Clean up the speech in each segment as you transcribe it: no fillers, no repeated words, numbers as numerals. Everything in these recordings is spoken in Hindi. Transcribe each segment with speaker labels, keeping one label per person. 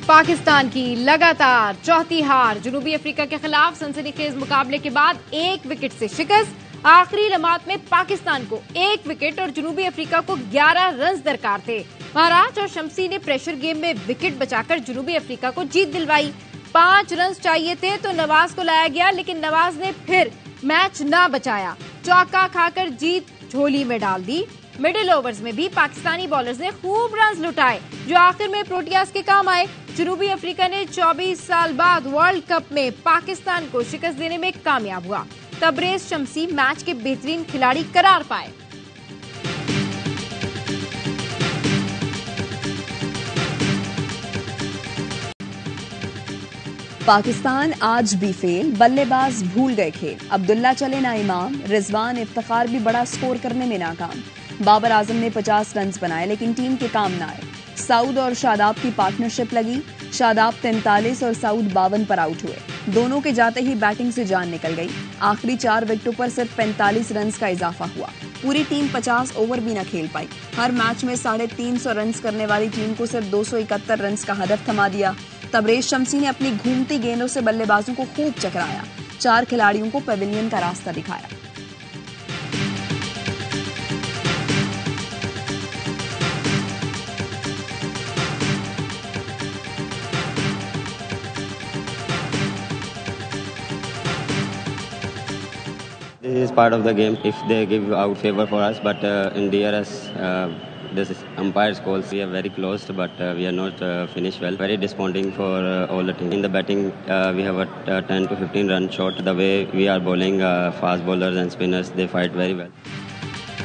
Speaker 1: पाकिस्तान की लगातार चौथी हार, जनूबी अफ्रीका के खिलाफ सनसनीखेज मुकाबले के बाद 1 विकेट से शिकस्त। आखिरी लम्हात में पाकिस्तान को 1 विकेट और जनूबी अफ्रीका को 11 रन दरकार थे। महाराज और शमसी ने प्रेशर गेम में विकेट बचाकर जनूबी अफ्रीका को जीत दिलवाई। 5 रन चाहिए थे तो नवाज को लाया गया, लेकिन नवाज ने फिर मैच न बचाया। चौका खाकर जीत झोली में डाल दी। मिडिल ओवर्स में भी पाकिस्तानी बॉलर्स ने खूब रन लुटाए, जो आखिर में प्रोटियाज के काम आए। जनूबी अफ्रीका ने 24 साल बाद वर्ल्ड कप में पाकिस्तान को शिकस्त देने में कामयाब हुआ। तबरेज शमसी मैच के बेहतरीन खिलाड़ी करार पाए।
Speaker 2: पाकिस्तान आज भी फेल, बल्लेबाज भूल गए खेल। अब्दुल्ला चले ना इमाम, रिजवान इफ्तिखार भी बड़ा स्कोर करने में नाकाम। बाबर आजम ने 50 रन बनाए, लेकिन टीम के काम न आए। सऊद और शादाब की पार्टनरशिप लगी। शादाब 43 और सऊद 52 पर आउट हुए। दोनों के जाते ही बैटिंग से जान निकल गई। आखिरी 4 विकेटों पर सिर्फ 45 रन का इजाफा हुआ। पूरी टीम 50 ओवर भी न खेल पाई। हर मैच में 350 रन करने वाली टीम को सिर्फ 271 रन का हदफ थमा दिया। तबरेज शमसी ने अपनी घूमती गेंदों से बल्लेबाजों को खूब चकराया। 4 खिलाड़ियों को पेविलियन का रास्ता दिखाया।
Speaker 3: This is part of the game. If they give out favor for us, but in DRS, this is umpire's calls. We are very close, but we are not finished well. Very disappointing for all the team. In the batting, we have a 10 to 15 run short. The way we are bowling, fast bowlers and spinners, they fight very well.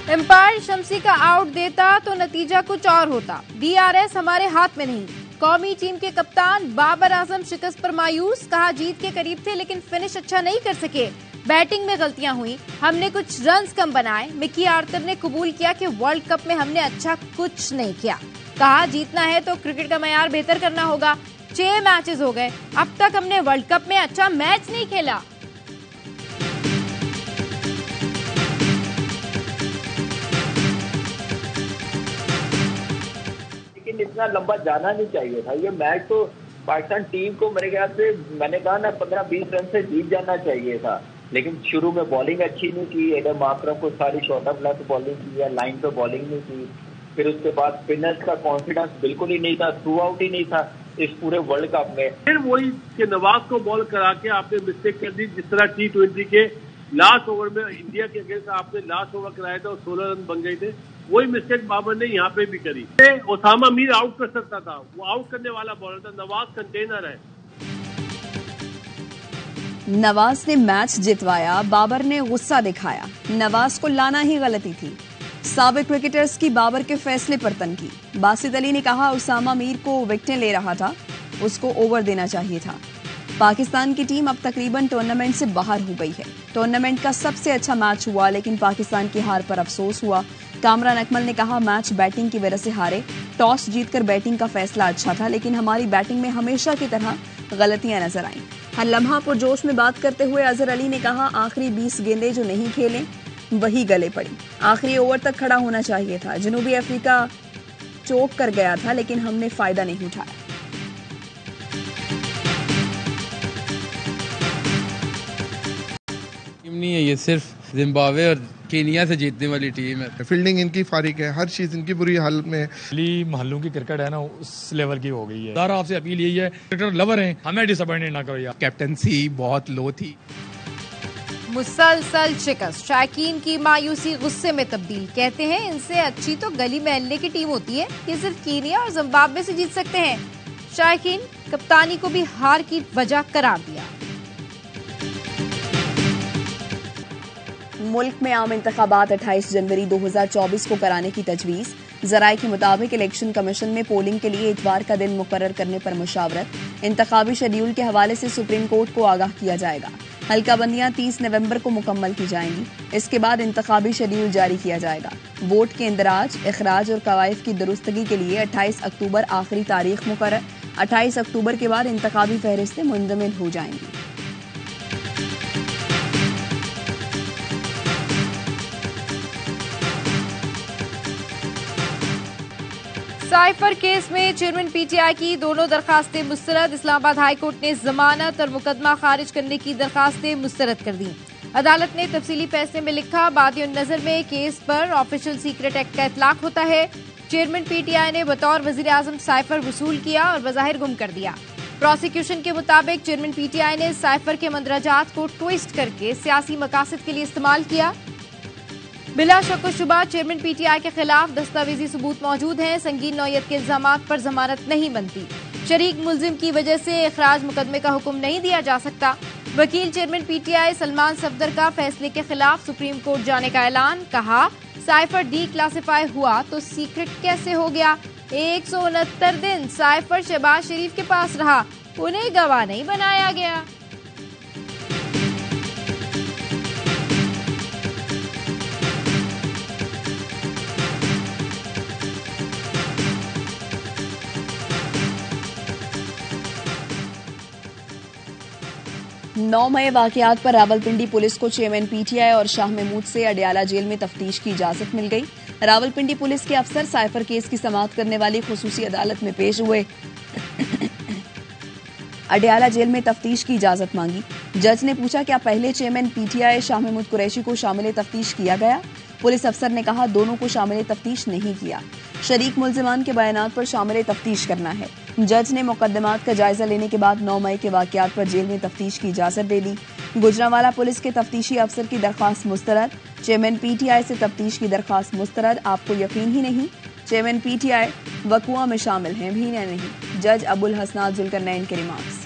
Speaker 1: Umpire Shamsi का आउट देता तो नतीजा कुछ और होता। DRS हमारे हाथ में नहीं। कौमी टीम के कप्तान बाबर आजम शिकस्त पर मायूस, कहा जीत के करीब थे लेकिन फिनिश अच्छा नहीं कर सके। बैटिंग में गलतियां हुई, हमने कुछ रन्स कम बनाए। मिकी आर्थर ने कबूल किया कि वर्ल्ड कप में हमने अच्छा कुछ नहीं किया। कहा जीतना है तो क्रिकेट का मयार बेहतर करना होगा। 6 मैचेस हो गए, अब तक हमने वर्ल्ड कप में अच्छा मैच नहीं खेला।
Speaker 4: लेकिन इतना लंबा जाना नहीं चाहिए था। ये मैच तो पाकिस्तान टीम को मेरे ख्याल से, मैंने कहा ना, 15-20 रन से जीत जाना चाहिए था। लेकिन शुरू में बॉलिंग अच्छी नहीं की। एडम आकरम को सारी शॉर्ट ऑफ लेफ्ट बॉलिंग की है, लाइन पे बॉलिंग नहीं की। फिर उसके बाद स्पिनर्स का कॉन्फिडेंस बिल्कुल ही नहीं था, थ्रू आउट ही नहीं था इस पूरे वर्ल्ड कप में।
Speaker 5: फिर वही कि नवाज को बॉल करा के आपने मिस्टेक कर दी। जिस तरह T20 के लास्ट ओवर में इंडिया के अगेंस्ट आपने लास्ट ओवर कराया था और 16 रन बन गए थे, वही मिस्टेक बाबर ने यहाँ पे भी करी। ओसामा मीर आउट कर सकता था, वो आउट करने वाला बॉलर था। नवाज कंटेनर है।
Speaker 2: नवाज ने मैच जितवाया, बाबर ने गुस्सा दिखाया। नवाज को लाना ही गलती थी। साबिक क्रिकेटर्स की बाबर के फैसले पर तनकी। बासित अली ने कहा उसामा मीर को विकेटें ले रहा था, उसको ओवर देना चाहिए था। पाकिस्तान की टीम अब तकरीबन टूर्नामेंट से बाहर हो गई है। टूर्नामेंट का सबसे अच्छा मैच हुआ, लेकिन पाकिस्तान की हार पर अफसोस हुआ। कामरान अकमल ने कहा मैच बैटिंग की वजह से हारे। टॉस जीतकर बैटिंग का फैसला अच्छा था, लेकिन हमारी बैटिंग में हमेशा की तरह गलतियां नजर आईं। हर लम्हा पुरजोश में बात करते हुए अजहर अली ने कहा आखिरी 20 गेंदें जो नहीं खेले वही गले पड़ी। आखिरी ओवर तक खड़ा होना चाहिए था। जनूबी अफ्रीका चौक कर गया था, लेकिन हमने फायदा नहीं उठाया।
Speaker 6: टीम नहीं है ये, सिर्फ जिम्बाब्वे और केनिया से जीतने वाली टीम है।
Speaker 7: फील्डिंग इनकी फारिक है, हर चीज इनकी बुरी हालत में है।
Speaker 8: महल्लों की क्रिकेट है ना, उस लेवल की हो गई है। सारा आपसे अपील यही है, क्रिकेटर लवर हैं, हमें डिसअपॉइंट ना करो यार।
Speaker 6: कैप्टनसी बहुत लो थी।
Speaker 1: मुसलसल शिकस्त, शायकीन की मायूसी गुस्से में तब्दील। कहते हैं इनसे अच्छी तो गली महल्ले की टीम होती है, ये सिर्फ कीनिया और जिम्बाब्वे से जीत सकते हैं। शायकीन कप्तानी को भी हार की वजह करार दिया।
Speaker 2: मुल्क में आम इंतखाबात 28 जनवरी 2024 को कराने की तजवीज़। ज़राए के मुताबिक इलेक्शन कमीशन में पोलिंग के लिए इतवार का दिन मुकर्रर करने पर मुशावरत। इंतखाबी शेड्यूल के हवाले से सुप्रीम कोर्ट को आगाह किया जाएगा। हल्काबंदियां 30 नवंबर को मुकम्मल की जाएंगी। इसके बाद इंतखाबी शेड्यूल जारी किया जाएगा। वोट के इंदराज, इखराज और कवायद की दुरुस्तगी के लिए 28 अक्टूबर आखिरी तारीख मुकर्रर। 28 अक्टूबर के बाद इंतखाबी फहरिस्तें मुंजमद हो जाएंगी।
Speaker 1: साइफर केस में चेयरमैन पीटीआई की दोनों दरखास्तें मुस्तरद। इस्लामाबाद हाई कोर्ट ने जमानत और मुकदमा खारिज करने की दरखास्तें मुस्तरद कर दी। अदालत ने तफसीली फैसले में लिखा, बादियों नजर में केस पर ऑफिशियल सीक्रेट एक्ट का इतलाक होता है। चेयरमैन पीटीआई ने बतौर वजीर आजम साइफर वसूल किया और बज़ाहिर गुम कर दिया। प्रोसिक्यूशन के मुताबिक चेयरमैन पीटीआई ने साइफर के मंदराजात को ट्विस्ट करके सियासी मकासद के लिए इस्तेमाल किया। बिला शक व शुबा चेयरमैन पीटीआई के खिलाफ दस्तावेजी सबूत मौजूद हैं। संगीन नौयत के इल्जामात पर जमानत नहीं बनती। शरीक मुलजिम की वजह से इखराज मुकदमे का हुक्म नहीं दिया जा सकता। वकील चेयरमैन पीटीआई सलमान सफदर का फैसले के खिलाफ सुप्रीम कोर्ट जाने का ऐलान। कहा, साइफर डी क्लासिफाई हुआ तो सीक्रेट कैसे हो गया? 169 दिन साइफर शहबाज शरीफ के पास रहा, उन्हें गवाह नहीं बनाया गया।
Speaker 2: नौ मई वाकयात पर रावलपिंडी पुलिस को चेयरमैन पीटीआई और शाह महमूद से अडियाला जेल में तफ्तीश की इजाजत मिल गई। रावलपिंडी पुलिस के अफसर साइफर केस की समाअत करने वाली खुसूसी अदालत में पेश हुए। अडियाला जेल में तफ्तीश की इजाजत मांगी। जज ने पूछा, क्या पहले चेयरमैन पीटीआई शाह महमूद कुरैशी को शामिल तफ्तीश किया गया? पुलिस अफसर ने कहा, दोनों को शामिल तफ्तीश नहीं किया। शरीक मुल्जिमान के बयानात पर शामिल तफ्तीश करना है। जज ने मुकदमात का जायजा लेने के बाद 9 मई के वाकयात पर जेल में तफ्तीश की इजाजत दे दी। गुजरांवाला पुलिस के तफ्तीशी अफसर की दरख्वास्त मुस्तरद। चेयरमैन पीटीआई से तफ्तीश की दरख्वास्त मुस्तरद। आपको यकीन ही नहीं, चेयरमैन पीटीआई वकुआ में शामिल हैं भी या नहीं? जज अबुल हसनात जुल्करनैन के रिमार्क्स।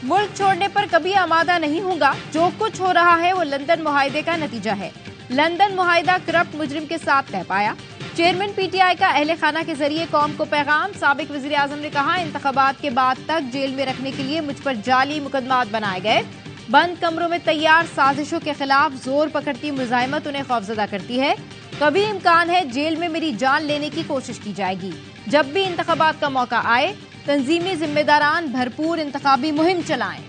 Speaker 1: मुल्क छोड़ने पर कभी आमादा नहीं होगा। जो कुछ हो रहा है वो लंदन मुआहदे का नतीजा है। लंदन मुआहदा करप्ट मुजरिम के साथ तय पाया। चेयरमैन पीटीआई का अहले खाना के जरिए कौम को पैगाम। साबिक वजीर आजम ने कहा, इंतखाबात के बाद तक जेल में रखने के लिए मुझ पर जाली मुकदमात बनाए गए। बंद कमरों में तैयार साजिशों के खिलाफ जोर पकड़ती मुजाहिमत उन्हें खौफजदा करती है। कभी इम्कान है जेल में मेरी जान लेने की कोशिश की जाएगी। जब भी इंतखाबात का मौका आए, तंजीमी जिम्मेदारान भरपूर इंतखाबी मुहिम चलाएं।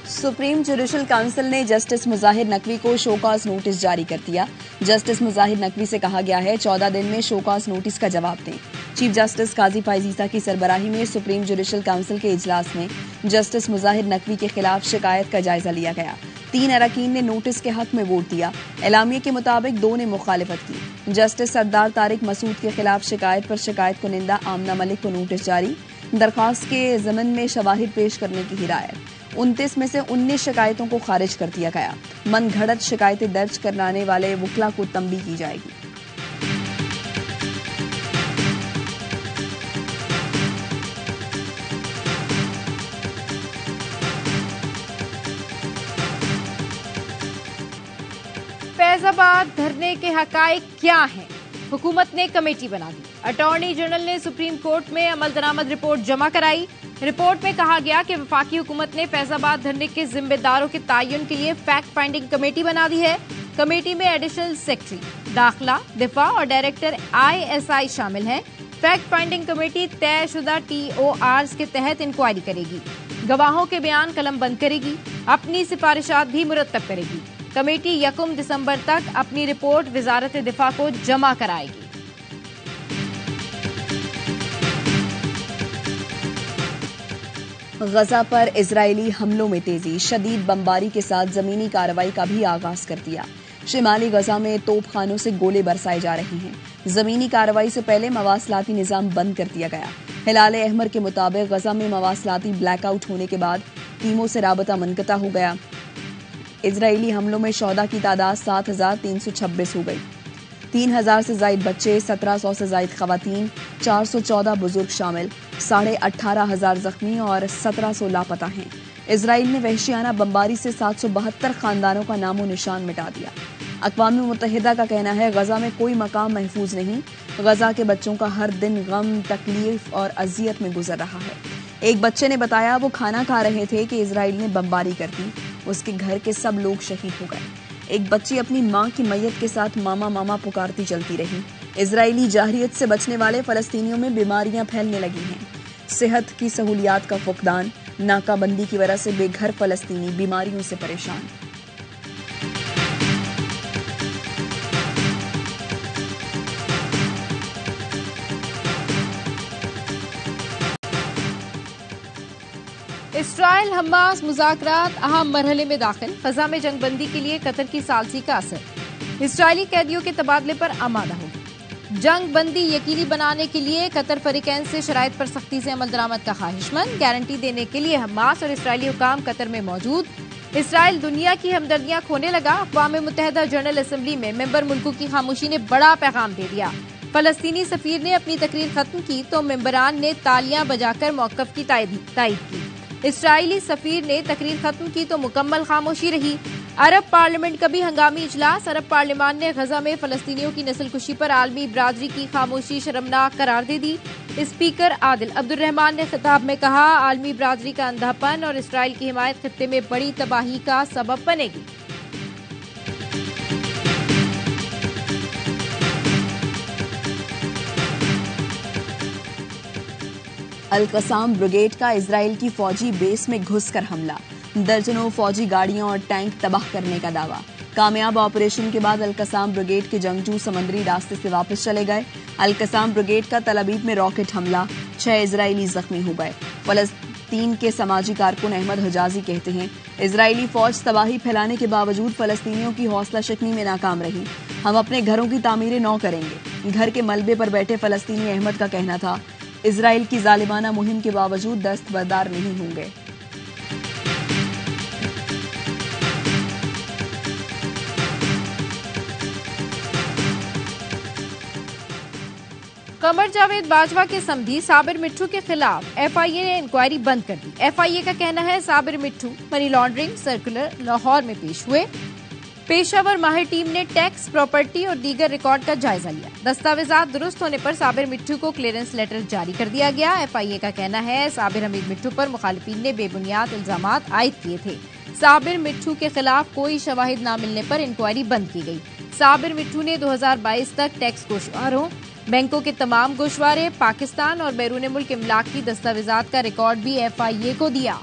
Speaker 2: सुप्रीम जुडिशल काउंसिल ने जस्टिस मुजाहिर नकवी को शोकॉज नोटिस जारी कर दिया। जस्टिस मुजाहिर नकवी से कहा गया है, 14 दिन में शोकॉज नोटिस का जवाब दें। चीफ जस्टिस काजी फाइजीसा की सरबराही में सुप्रीम जुडिशल काउंसिल के इजलास में जस्टिस मुजाहिर नकवी के खिलाफ शिकायत का जायजा लिया गया। 3 अरकान ने नोटिस के हक में वोट दिया। एलामिया के मुताबिक 2 ने मुखालिफत की। जस्टिस सरदार तारिक मसूद के खिलाफ शिकायत पर शिकायत कुनिंदा आमना मलिक को नोटिस जारी। दरखास्त के ज़मन में शवाहिद पेश करने की हिदायत। 29 में से 19 शिकायतों को खारिज कर दिया गया। मन घड़त शिकायतें दर्ज कराने वाले वकला को तंबीह की जाएगी।
Speaker 1: फैजाबाद धरने के हकाइक क्या हैं? हुकूमत ने कमेटी बना दी। अटॉर्नी जनरल ने सुप्रीम कोर्ट में अमल दरामद रिपोर्ट जमा कराई। रिपोर्ट में कहा गया कि वफाकी हुकूमत ने फैजाबाद धरने के जिम्मेदारों के तयन के लिए फैक्ट फाइंडिंग कमेटी बना दी है। कमेटी में एडिशनल सेक्रेटरी, दाखिला, दिफा और डायरेक्टर ISI शामिल हैं। फैक्ट फाइंडिंग कमेटी तयशुदा TORs के तहत इंक्वायरी करेगी, गवाहों के बयान कलम बंद करेगी, अपनी सिफारिशात भी मुरतब करेगी। कमेटी 1 दिसंबर तक अपनी रिपोर्ट वजारत दिफा को जमा कराएगी।
Speaker 2: गजा पर इजरायली हमलों में तेजी, शदीद बमबारी के साथ जमीनी कार्रवाई का भी आगाज कर दिया। शिमाली गजा में तोपखानों से गोले बरसाए जा रहे हैं। जमीनी कार्रवाई से पहले मवासलाती निजाम बंद कर दिया गया। हिलाल अहमर के मुताबिक गजा में मवासलाती ब्लैकआउट होने के बाद टीमों से राबता मुनक़ता हो गया। इजरायली हमलों में शौदा की तादाद 7,326 हो गई। 3,000 से जायद बच्चे, 1,700 से जायद खवातीन, 414 बुजुर्ग शामिल, 18,500 जख्मी और 1,700 लापता हैं। इजराइल ने वहशियाना बमबारी से 772 खानदानों का नामो निशान मिटा दिया। अक़वाम मुत्तहिदा का कहना है, गजा में कोई मकाम महफूज नहीं। गजा के बच्चों का हर दिन गम, तकलीफ और अजियत में गुजर रहा है। एक बच्चे ने बताया वो खाना खा रहे थे कि इजराइल ने बमबारी कर दी। उसके घर के सब लोग शहीद हो गए। एक बच्ची अपनी मां की मैयत के साथ मामा मामा पुकारती चलती रही। इजरायली जाहिरियत से बचने वाले फलस्तीनियों में बीमारियां फैलने लगी हैं। सेहत की सहूलियात का फुकदान, नाकाबंदी की वजह से बेघर फलस्तीनी बीमारियों से परेशान।
Speaker 1: इसराइल हमास मुज़ाकरात अहम मरहले में दाखिल। फजा में जंगबंदी के लिए कतर की सालसी का असर। इसराइली कैदियों के तबादले पर आमादा होगी। जंग बंदी यकीनी बनाने के लिए कतर फरीकैन से शराइत पर सख्ती से अमल दरामद का ख्वाहिशमंद। गारंटी देने के लिए हमास और इसराइली हुकाम कतर में मौजूद। इसराइल दुनिया की हमदर्दियां खोने लगा। अक़वाम मुत्तहिदा जनरल असम्बली में मेंबर मुल्कों की खामोशी ने बड़ा पैगाम दे दिया। फलस्तीनी सफीर ने अपनी तकरीर खत्म की तो मेंबरान ने तालियां बजाकर मौक़िफ़ की तायद की। इसराइली सफीर ने तकरीर खत्म की तो मुकम्मल खामोशी रही। अरब पार्लियामेंट का भी हंगामी इजलास। अरब पार्लियामान ने गजा में फलस्तीनियों की नस्लकुशी पर आलमी बरादरी की खामोशी शर्मनाक करार दे दी। स्पीकर आदिल अब्दुर्रहमान ने खिताब में कहा, आलमी बरादरी का अंधापन और इसराइल की हिमायत खित्ते में बड़ी तबाही का सबब बनेगी।
Speaker 2: अल-कसाम ब्रिगेड का इजराइल की फौजी बेस में घुसकर हमला। दर्जनों फौजी गाड़ियां और टैंक तबाह करने का दावा। कामयाब ऑपरेशन के बाद अल-कसाम ब्रिगेड के जंगजू समुद्री रास्ते से वापस चले गए। अल-कसाम ब्रिगेड का तल अबीब में रॉकेट हमला, 6 इजरायली जख्मी हो गए। फलस्तीन के समाजी कारकुन अहमद हिजाजी कहते हैं, इजरायली फौज तबाही फैलाने के बावजूद फलस्तीनियों की हौसला शिकनी में नाकाम रही। हम अपने घरों की तामीरें नौ करेंगे। घर के मलबे पर बैठे फलस्तीनी अहमद का कहना था, इजराइल की जालिमाना मुहिम के बावजूद दस्तबरदार नहीं होंगे।
Speaker 1: कमर जावेद बाजवा के समधी साबिर मिट्ठू के खिलाफ एफआईए ने इंक्वायरी बंद कर दी। एफआईए का कहना है, साबिर मिट्ठू मनी लॉन्ड्रिंग सर्कुलर लाहौर में पेश हुए। पेशावर माहिर टीम ने टैक्स, प्रॉपर्टी और दीगर रिकॉर्ड का जायजा लिया। दस्तावेजात दुरुस्त होने पर साबिर मिट्ठू को क्लियरेंस लेटर जारी कर दिया गया। एफआईए का कहना है, साबिर हमीद मिट्ठू पर मुखालिफिन ने बेबुनियाद इल्जामात आयद किए थे। साबिर मिट्ठू के खिलाफ कोई शवाहिद न मिलने पर इंक्वायरी बंद की गई। साबिर मिट्ठू ने 2022 तक टैक्स गोशवारों, बैंकों के तमाम गोशवारे, पाकिस्तान और बैरून मुल्क इमलाक की दस्तावेजात का रिकॉर्ड भी एफआईए को दिया।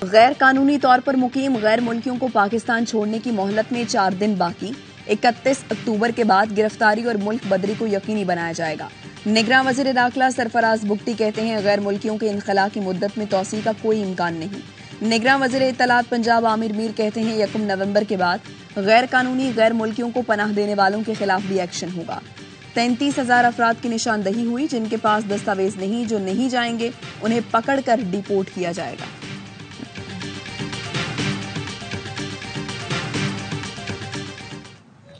Speaker 2: गैर कानूनी तौर पर मुकीम गैर मुल्कियों को पाकिस्तान छोड़ने की मोहलत में 4 दिन बाकी। 31 अक्टूबर के बाद गिरफ्तारी और मुल्क बदरी को यकीनी बनाया जाएगा। निगरान वज़ीर दाखिला सरफराज बुगटी कहते हैं, गैर मुल्कियों के इनखला की मुद्दत में तौसी का कोई इम्कान नहीं। निगरान वज़ीर इत्तलात पंजाब आमिर मीर कहते हैं, 1 नवंबर के बाद गैर कानूनी गैर मुल्कियों को पनाह देने वालों के खिलाफ भी एक्शन होगा। 33,000 अफराद की निशानदही हुई जिनके पास दस्तावेज नहीं। जो नहीं जाएंगे उन्हें पकड़कर डिपोर्ट किया जाएगा।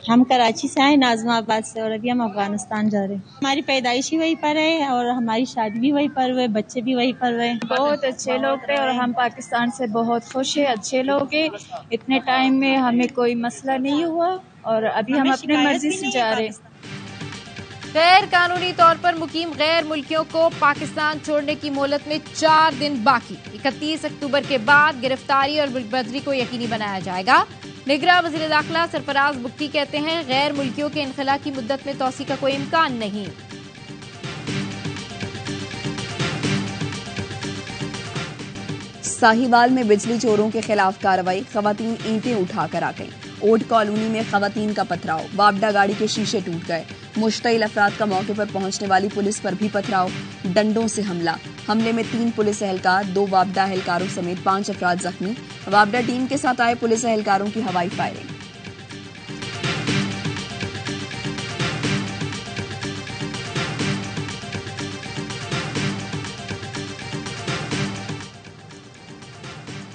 Speaker 9: हम कराची से आए, नाजमाबाद से, और अभी हम अफगानिस्तान जा रहे हैं। हमारी पैदाइश ही वहीं पर है और हमारी शादी भी वहीं पर हुई, बच्चे भी वहीं पर हुए।
Speaker 10: बहुत अच्छे लोग थे और हम पाकिस्तान से बहुत खुश हैं। अच्छे लोग हैं। इतने टाइम में हमें कोई मसला नहीं हुआ और अभी हम अपनी मर्जी से जा रहे हैं।
Speaker 1: गैर कानूनी तौर पर मुकीम गैर मुल्कियों को पाकिस्तान छोड़ने की मोहलत में 4 दिन बाकी। 31 अक्टूबर के बाद गिरफ्तारी और मुल्कबदरी को यकीनी बनाया जाएगा। निगरान वज़ीर दाखिला सरफराज बुगटी कहते हैं, गैर मुल्कियों के इनखला की मुद्दत में तौसी का कोई इम्कान नहीं।
Speaker 2: साहिवाल में बिजली चोरों के खिलाफ कार्रवाई। खवातीन ईंटें उठाकर आ गईं। ओट कॉलोनी में खवातीन का पथराव, वापडा गाड़ी के शीशे टूट गए। मुश्तइल अफराद का मौके पर पहुंचने वाली पुलिस पर भी पथराव, डंडों से हमला। हमले में 3 पुलिस एहलकार, 2 वापडा एहलकारों समेत 5 अफराद जख्मी। वापडा टीम के साथ आए पुलिस एहलकारों की हवाई फायरिंग।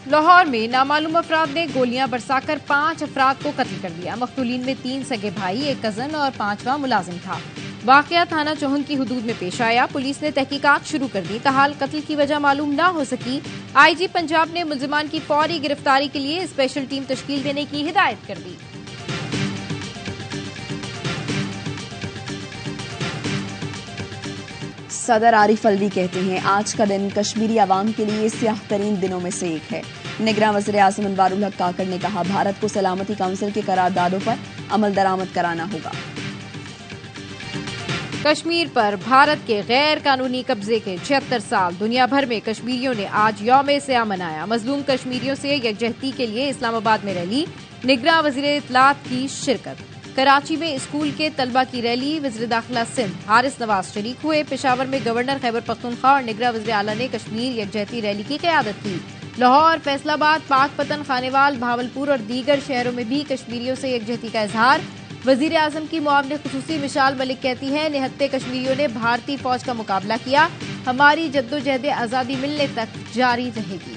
Speaker 1: लाहौर में नामालूम अफराद ने गोलियां बरसाकर 5 अफराद को कत्ल कर दिया। मकतूलीन में 3 सगे भाई, 1 कजन और 5वां मुलाजिम था। वाकया थाना चौहन की हुदूद में पेश आया। पुलिस ने तहकीकात शुरू कर दी। ताहाल कत्ल की वजह मालूम न हो सकी। आईजी पंजाब ने मुल्जिमान की फौरी गिरफ्तारी के लिए स्पेशल टीम तश्कील देने की हिदायत कर दी।
Speaker 2: सदर आरिफ अलवी कहते हैं आज का दिन कश्मीरी आवाम के लिए स्याह तरीन दिनों में से एक है। निगरान वज़ीर आज़म अनवारुल हक काकड़ ने कहा भारत को सलामती काउंसिल के करारदादों पर अमल दरामद कराना होगा।
Speaker 1: कश्मीर पर भारत के गैर कानूनी कब्जे के 76 साल दुनिया भर में कश्मीरियों ने आज यौम स्याह मनाया। मजलूम कश्मीरियों से यकजहती के लिए इस्लामाबाद में रैली, निगरान वज़ीर इत्तलात की शिरकत। कराची में स्कूल के तलबा की रैली, वज़ीर दाखिला सिंध हारिस नवाज शरीक हुए। पेशावर में गवर्नर खैबर पख्तूनख्वा और निगरान वज़ीर आला ने कश्मीर यकजहती रैली की क़यादत की। लाहौर, फैसलाबाद, पाकपतन, खानेवाल, भावलपुर और दीगर शहरों में भी कश्मीरियों से यकजहती का इजहार। वज़ीर आज़म की मुआविन खुसूसी मिशाल मलिक कहती हैं निहत्ते कश्मीरियों ने भारतीय फौज का मुकाबला किया, हमारी जद्दोजहद आज़ादी मिलने तक जारी रहेगी।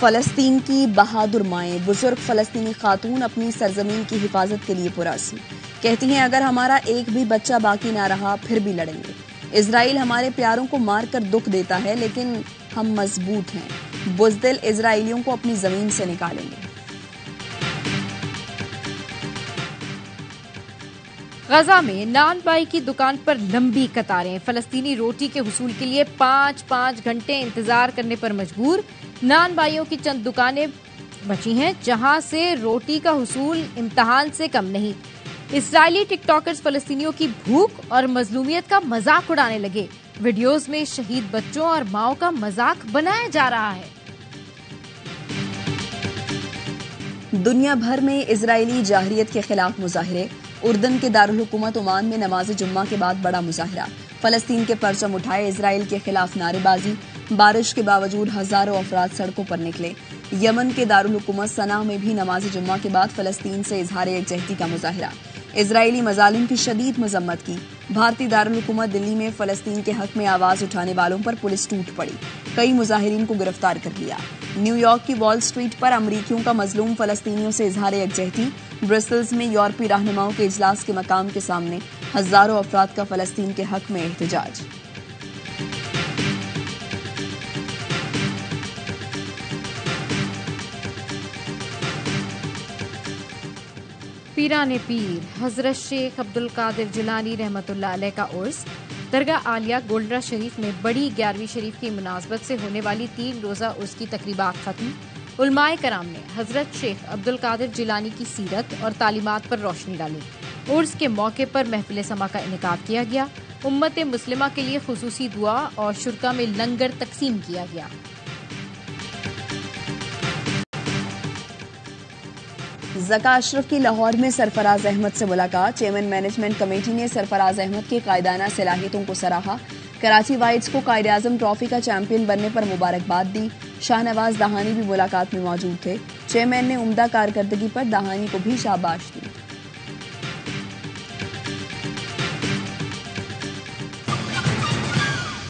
Speaker 2: फलस्तीन की बहादुर माएं, बुजुर्ग फलस्तीनी खातून अपनी सरजमीन की हिफाजत के लिए पुरअज़्म कहती हैं अगर हमारा एक भी बच्चा बाकी ना रहा फिर भी लड़ेंगे। इजराइल हमारे प्यारों को मारकर दुख देता है लेकिन हम मजबूत हैं। बुज़दिल इजराइलियों को अपनी जमीन से निकालेंगे।
Speaker 1: गजा में नान बाई की दुकान पर लंबी कतारें, फलस्तीनी रोटी के हुसूल के लिए 5-5 घंटे इंतजार करने पर मजबूर। नान बाइयों की चंद दुकानें बची हैं जहां से रोटी का हुसूल इम्तिहान से कम नहीं। इस्राएली टिकटॉकर्स फलस्तीनियों की भूख और मजलूमियत का मजाक उड़ाने लगे। वीडियोस में शहीद बच्चों और माओ का मजाक बनाया जा रहा है।
Speaker 2: दुनिया भर में इजरायली जाहरियत के खिलाफ मुजाहिरे। उर्दन के दारुल हुकूमत ओमान में नमाज जुम्मा के बाद बड़ा मुजाहिरा। फलस्तीन के परचम उठाए, इजराइल के खिलाफ नारेबाजी। बारिश के बावजूद हजारों अफराद सड़कों पर निकले। यमन के दारुल हुकूमत सना में भी नमाज जुम्मा के बाद फलस्तीन से इजहार यकजहती का मुजाहिरा। इजरायली मजालिम की शदीद मजम्मत की। भारतीय दारुल हुकूमत दिल्ली में फलस्तीन के हक में आवाज उठाने वालों पर पुलिस टूट पड़ी, कई मुजाहिरीन को गिरफ्तार कर लिया। न्यूयॉर्क की वॉल स्ट्रीट पर अमरीकियों का मजलूम फलस्तीनियों से इजहार यकजहती। ब्रसेल्स में यूरोपीय रहनुमाओं के इजलास के मकाम के सामने हजारों अफराद का फलस्तीन के हक में एहतजाज।
Speaker 1: पीराने पीर हजरत शेख अब्दुल कादिर जिलानी रहमतुल्लाह अलैह का उर्स। दरगाह आलिया गोल्डरा शरीफ में बड़ी 11वीं शरीफ की मुनासबत से होने वाली 3 रोज़ा उर्स की तकरीबात खत्म। उलमाए कराम ने हजरत शेख अब्दुल कादिर जिलानी की सीरत और तालीमात पर रोशनी डाली। उर्स के मौके पर महफिल समा का इनेकाद किया गया। उम्मत मुस्लिमा के लिए खुसूसी दुआ और शुरका में लंगर तकसीम किया गया।
Speaker 2: ज़का अशरफ की लाहौर में सरफराज अहमद से मुलाकात। चेयरमैन मैनेजमेंट कमेटी ने सरफराज अहमद की कायदाना सलाहियतों को सराहा। कराची वाइट्स को कायदे आज़म ट्रॉफी का चैंपियन बनने पर मुबारकबाद दी। शाहनवाज दहानी भी मुलाकात में मौजूद थे। चेयरमैन ने उम्दा कारकर्दगी पर दहानी को भी शाबाश दी।